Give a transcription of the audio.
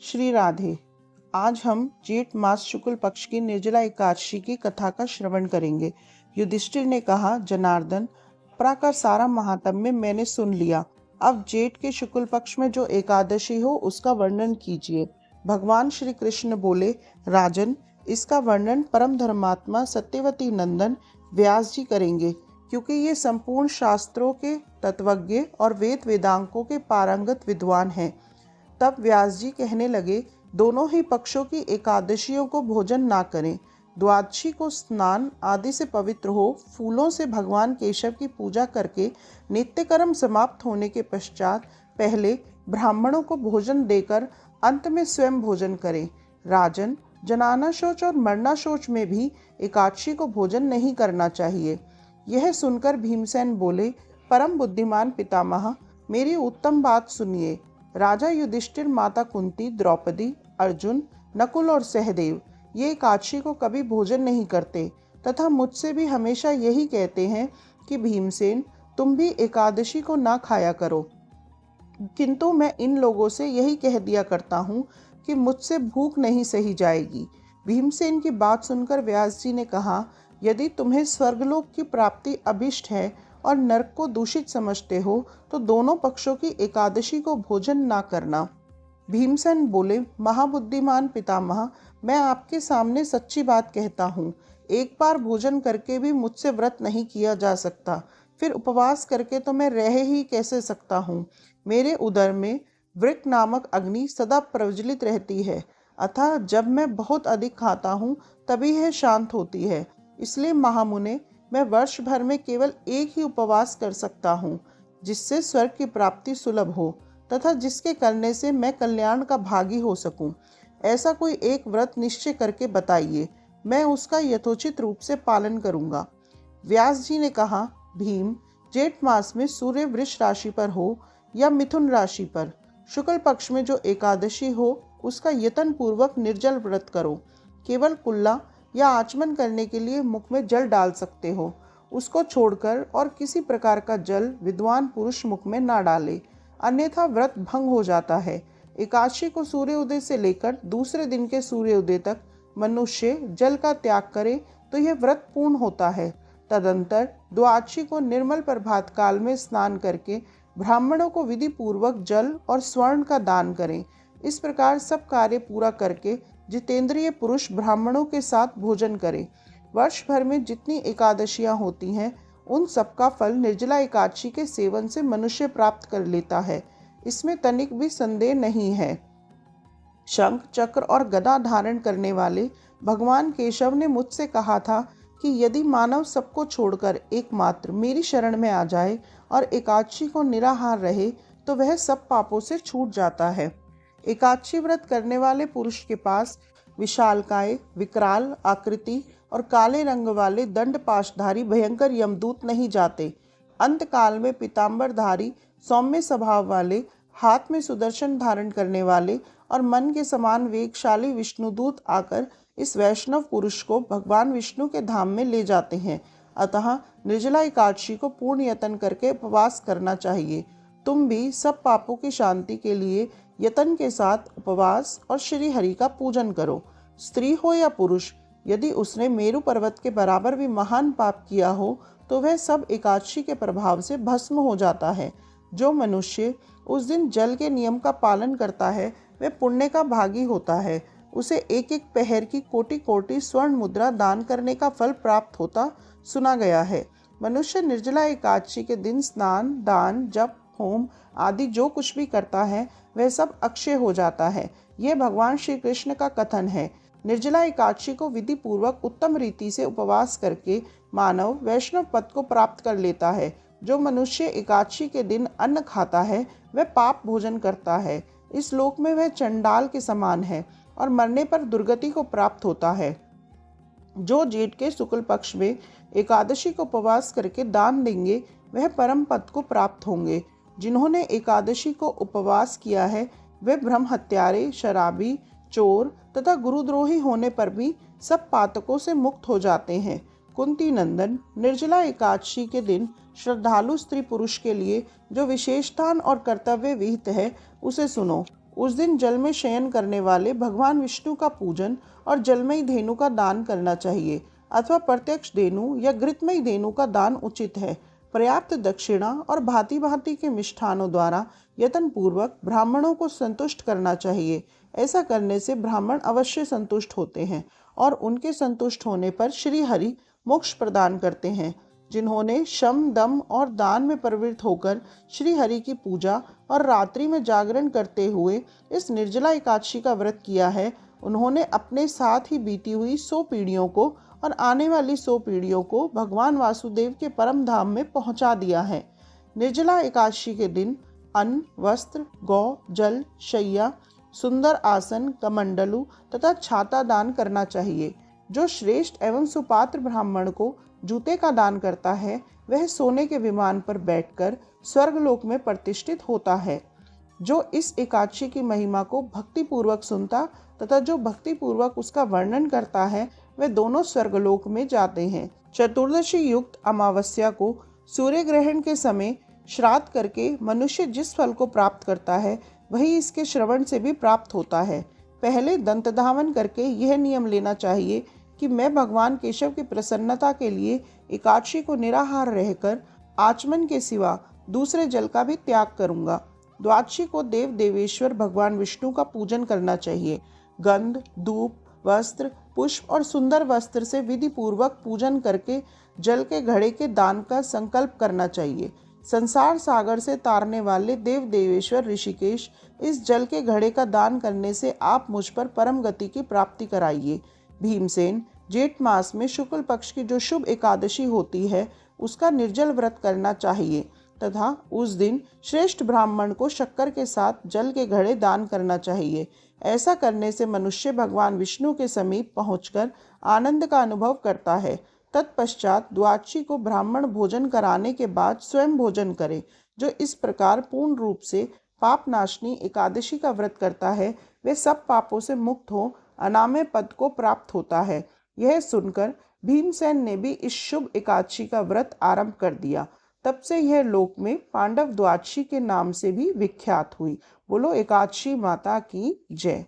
श्री राधे। आज हम जेठ मास शुक्ल पक्ष की निर्जला एकादशी की कथा का श्रवण करेंगे। युधिष्ठिर ने कहा, जनार्दन, का सारा महात्म्य मैंने सुन लिया। अब जेठ के शुक्ल पक्ष में जो एकादशी हो उसका वर्णन कीजिए। भगवान श्री कृष्ण बोले, राजन, इसका वर्णन परम धर्मात्मा सत्यवती नंदन व्यास जी करेंगे, क्योंकि ये संपूर्ण शास्त्रों के तत्वज्ञ और वेद वेदांकों के पारंगत विद्वान हैं। तब व्यास जी कहने लगे, दोनों ही पक्षों की एकादशियों को भोजन ना करें। द्वादशी को स्नान आदि से पवित्र हो फूलों से भगवान केशव की पूजा करके नित्य कर्म समाप्त होने के पश्चात पहले ब्राह्मणों को भोजन देकर अंत में स्वयं भोजन करें। राजन, जनाना शौच और मरना शौच में भी एकादशी को भोजन नहीं करना चाहिए। यह सुनकर भीमसेन बोले, परम बुद्धिमान पितामह, मेरी उत्तम बात सुनिए। राजा युधिष्ठिर, माता कुंती, द्रौपदी, अर्जुन, नकुल और सहदेव ये एकादशी को कभी भोजन नहीं करते तथा मुझसे भी हमेशा यही कहते हैं कि भीमसेन, तुम भी एकादशी को ना खाया करो। किंतु मैं इन लोगों से यही कह दिया करता हूँ कि मुझसे भूख नहीं सही जाएगी। भीमसेन की बात सुनकर व्यास जी ने कहा, यदि तुम्हें स्वर्गलोक की प्राप्ति अभिष्ट है और नरक को दूषित समझते हो तो दोनों पक्षों की एकादशी को भोजन ना करना। भीमसेन बोले, महाबुद्धिमान पितामह, मैं आपके सामने सच्ची बात कहता हूँ। एक बार भोजन करके भी मुझसे व्रत नहीं किया जा सकता, फिर उपवास करके तो मैं रह ही कैसे सकता हूँ। मेरे उदर में वृक नामक अग्नि सदा प्रज्वलित रहती है, अतः जब मैं बहुत अधिक खाता हूँ तभी यह शांत होती है। इसलिए महामुने, मैं वर्ष भर में केवल एक ही उपवास कर सकता हूँ, जिससे स्वर्ग की प्राप्ति सुलभ हो तथा जिसके करने से मैं कल्याण का भागी हो सकूं। ऐसा कोई एक व्रत निश्चय करके बताइए, मैं उसका यथोचित रूप से पालन करूंगा। व्यास जी ने कहा, भीम, जेठ मास में सूर्य वृष राशि पर हो या मिथुन राशि पर शुक्ल पक्ष में जो एकादशी हो उसका यतन पूर्वक निर्जल व्रत करो। केवल कुल्ला या आचमन करने के लिए मुख में जल डाल सकते हो, उसको छोड़कर और किसी प्रकार का जल विद्वान पुरुष मुख में ना डाले, अन्यथा व्रत भंग हो जाता है। एकादशी को सूर्य उदय से लेकर दूसरे दिन के सूर्य उदय तक मनुष्य जल का त्याग करे तो यह व्रत पूर्ण होता है। तदंतर द्वादशी को निर्मल प्रभात काल में स्नान करके ब्राह्मणों को विधि पूर्वक जल और स्वर्ण का दान करें। इस प्रकार सब कार्य पूरा करके जितेंद्रिय पुरुष ब्राह्मणों के साथ भोजन करें। वर्ष भर में जितनी एकादशियां होती हैं उन सबका फल निर्जला एकादशी के सेवन से मनुष्य प्राप्त कर लेता है, इसमें तनिक भी संदेह नहीं है। शंख, चक्र और गदा धारण करने वाले भगवान केशव ने मुझसे कहा था कि यदि मानव सबको छोड़कर एकमात्र मेरी शरण में आ जाए और एकादशी को निराहार रहे तो वह सब पापों से छूट जाता है। एकादशी व्रत करने वाले पुरुष के पास विशालकाय, विकराल आकृति और काले रंग वाले दंड पाशधारी भयंकर यमदूत नहीं जाते। अंत काल में पीताम्बरधारी, सौम्य स्वभाव वाले, हाथ में सुदर्शन धारण करने वाले और मन के समान वेगशाली विष्णुदूत आकर इस वैष्णव पुरुष को भगवान विष्णु के धाम में ले जाते हैं। अतः निर्जला एकादशी को पूर्ण यत्न करके उपवास करना चाहिए। तुम भी सब पापों की शांति के लिए यत्न के साथ उपवास और श्री हरि का पूजन करो। स्त्री हो या पुरुष, यदि उसने मेरु पर्वत के बराबर भी महान पाप किया हो तो वह सब एकादशी के प्रभाव से भस्म हो जाता है। जो मनुष्य उस दिन जल के नियम का पालन करता है वह पुण्य का भागी होता है। उसे एक एक पहर की कोटि कोटि स्वर्ण मुद्रा दान करने का फल प्राप्त होता सुना गया है। मनुष्य निर्जला एकादशी के दिन स्नान, दान, जप, होम आदि जो कुछ भी करता है वह सब अक्षय हो जाता है। यह भगवान श्री कृष्ण का कथन है। निर्जला एकादशी को विधि पूर्वक उत्तम रीति से उपवास करके मानव वैष्णव पद को प्राप्त कर लेता है। जो मनुष्य एकादशी के दिन अन्न खाता है वह पाप भोजन करता है। इस लोक में वह चंडाल के समान है और मरने पर दुर्गति को प्राप्त होता है। जो जेठ के शुक्ल पक्ष में एकादशी को उपवास करके दान देंगे वह परम पद को प्राप्त होंगे। जिन्होंने एकादशी को उपवास किया है वे ब्रह्म हत्यारे, शराबी, चोर तथा गुरुद्रोही होने पर भी सब पातकों से मुक्त हो जाते हैं। कुंती नंदन, निर्जला एकादशी के दिन श्रद्धालु स्त्री पुरुष के लिए जो विशेष दान और कर्तव्य विहित है उसे सुनो। उस दिन जल में शयन करने वाले भगवान विष्णु का पूजन और जलमयी धेनु का दान करना चाहिए अथवा प्रत्यक्ष धेनु या घृतमयी धेनु का दान उचित है। पर्याप्त दक्षिणा और भांति भांति के मिष्ठानों द्वारा यत्न पूर्वक ब्राह्मणों को संतुष्ट करना चाहिए। ऐसा करने से ब्राह्मण अवश्य संतुष्ट होते हैं और उनके संतुष्ट होने पर श्री हरि मोक्ष प्रदान करते हैं। जिन्होंने शम दम और दान में प्रवृत्त होकर श्री हरि की पूजा और रात्रि में जागरण करते हुए इस निर्जला एकादशी का व्रत किया है, उन्होंने अपने साथ ही बीती हुई 100 पीढ़ियों को और आने वाली 100 पीढ़ियों को भगवान वासुदेव के परम धाम में पहुंचा दिया है। निर्जला एकादशी के दिन अन्न, वस्त्र, गौ, जल, शैया, सुंदर आसन, कमंडलू तथा छाता दान करना चाहिए। जो श्रेष्ठ एवं सुपात्र ब्राह्मण को जूते का दान करता है, वह सोने के विमान पर बैठकर स्वर्गलोक में प्रतिष्ठित होता है। जो इस एकादशी की महिमा को भक्ति पूर्वक सुनता तथा जो भक्ति पूर्वक उसका वर्णन करता है, वे दोनों स्वर्गलोक में जाते हैं। चतुर्दशी युक्त अमावस्या को सूर्य ग्रहण के समय श्राद्ध करके मनुष्य जिस फल को प्राप्त करता है, वही इसके श्रवण से भी प्राप्त होता है। पहले दंत धावन करके यह नियम लेना चाहिए कि मैं भगवान केशव की प्रसन्नता के लिए एकादशी को निराहार रहकर आचमन के सिवा दूसरे जल का भी त्याग करूंगा। द्वादशी को देव देवेश्वर भगवान विष्णु का पूजन करना चाहिए। गंध, धूप, वस्त्र, पुष्प और सुंदर वस्त्र से विधि पूर्वक पूजन करके जल के घड़े के दान का संकल्प करना चाहिए। संसार सागर से तारने वाले देव देवेश्वर ऋषिकेश, इस जल के घड़े का दान करने से आप मुझ पर परम गति की प्राप्ति कराइए। भीमसेन, जेठ मास में शुक्ल पक्ष की जो शुभ एकादशी होती है, उसका निर्जल व्रत करना चाहिए तथा उस दिन श्रेष्ठ ब्राह्मण को शक्कर के साथ जल के घड़े दान करना चाहिए। ऐसा करने से मनुष्य भगवान विष्णु के समीप पहुंचकर आनंद का अनुभव करता है। तत्पश्चात द्वादशी को ब्राह्मण भोजन कराने के बाद स्वयं भोजन करे। जो इस प्रकार पूर्ण रूप से पाप नाशनी एकादशी का व्रत करता है, वे सब पापों से मुक्त हो अनामय पद को प्राप्त होता है। यह सुनकर भीमसेन ने भी इस शुभ एकादशी का व्रत आरंभ कर दिया। तब से यह लोक में पांडव द्वादशी के नाम से भी विख्यात हुई। बोलो एकादशी माता की जय।